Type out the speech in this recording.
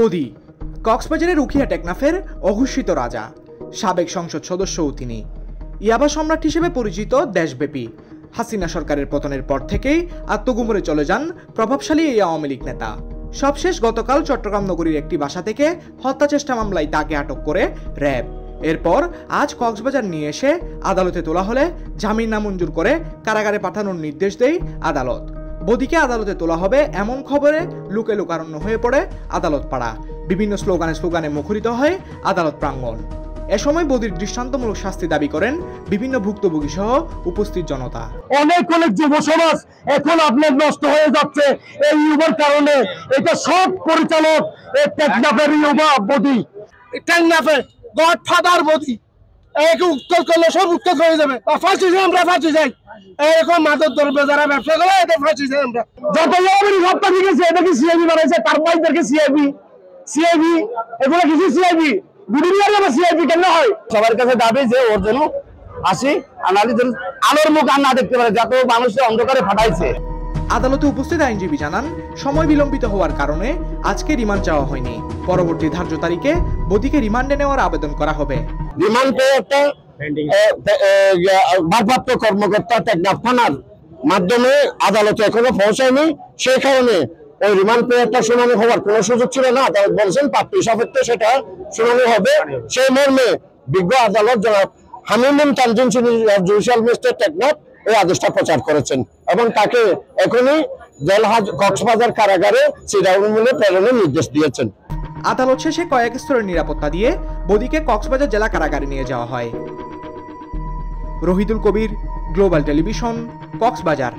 বদি কক্সবাজারের উখিয়া টেকনাফের অঘোষিত রাজা, সাবেক সংসদ সদস্যও তিনি। ইয়াবা সম্রাট হিসেবে পরিচিত দেশব্যাপী। হাসিনা সরকারের পতনের পর থেকেই আত্মগোপনে চলে যান প্রভাবশালী এই আওয়ামী লীগ নেতা। সবশেষ গতকাল চট্টগ্রাম নগরীর একটি বাসা থেকে হত্যা চেষ্টা মামলায় তাকে আটক করে র্যাব। এরপর আজ কক্সবাজার নিয়ে এসে আদালতে তোলা হলে জামিন নামঞ্জুর করে কারাগারে পাঠানোর নির্দেশ দেয় আদালত। বদিকে আদালতে তোলা হবে এমন খবরে লোকে লোকারণ্য হয়ে পড়ে আদালত পাড়া। বিভিন্ন স্লোগানে মুখরিত হয় আদালত প্রাঙ্গণ। এ সময় বদির দৃষ্টান্তমূলক শাস্তি দাবি করেন বিভিন্ন ভুক্তভোগী সহ উপস্থিত জনতা। অনেক যুব সমাজ এখন আপনার নষ্ট হয়ে যাচ্ছে এই ইউবার কারণে। এটা সব পরিচালক টেকনাফের ইউবা বদি, টেকনাফের গডফাদার বদি। উত্তর করলে সব উত্তর হয়ে যাবে। ফাঁসি চাই, আমরা ফাঁসি চাই। এরকম মাদক দ্রব্য যারা ব্যবসা করে এটা ফাঁসি চাই আমরা। যত হত্যা দিয়েছে এটা কি সিআইবি বানাইছে? তার ভাইদেরকে সিআইবি এগুলো কিছু সিআইবি সবার কাছে দাবি যে ওর জন্য আসি আলোর মুখ আর না দেখতে পারে, যাতে মানুষের অন্ধকারে ফাটাইছে। আদালতে উপস্থিত আইনজীবী জানান, সময় বিলম্বিত হওয়ার কারণে আজকে রিমান্ড চাওয়া হয়নি। পরবর্তী ধার্য তারিখে বদিকে রিমান্ডে নেওয়ার আবেদন করা হবে। রিমান্ড পেয়ে একটা ভারপ্রাপ্ত কর্মকর্তা টেকনাফ থানার মাধ্যমে আদালতে এখনো পৌঁছায়নি। সেই কারণে ওই রিমান্ড পেয়ে একটা শুনানি হওয়ার কোনো সুযোগ ছিল না। আদালত বলছেন প্রাপ্তি সাপেক্ষে সেটা শুনানি হবে। সেই মর্মে বিজ্ঞ আদালত জনাব হামিমুন তানজিম জুডিশিয়াল ম্যাজিস্ট্রেট টেকনাফ এই আদেশটা প্রচার করেছেন এবং তাকে এখনই জেলহাজ কক্সবাজার কারাগারে চিরাউন্মূলে প্রেরণের নির্দেশ দিয়েছেন। আদালত শেষে কয়েক স্তরের নিরাপত্তা দিয়ে বদিকে কক্সবাজার জেলা কারাগারে নিয়ে যাওয়া হয়। রহিদুল কবির, গ্লোবাল টেলিভিশন, কক্সবাজার।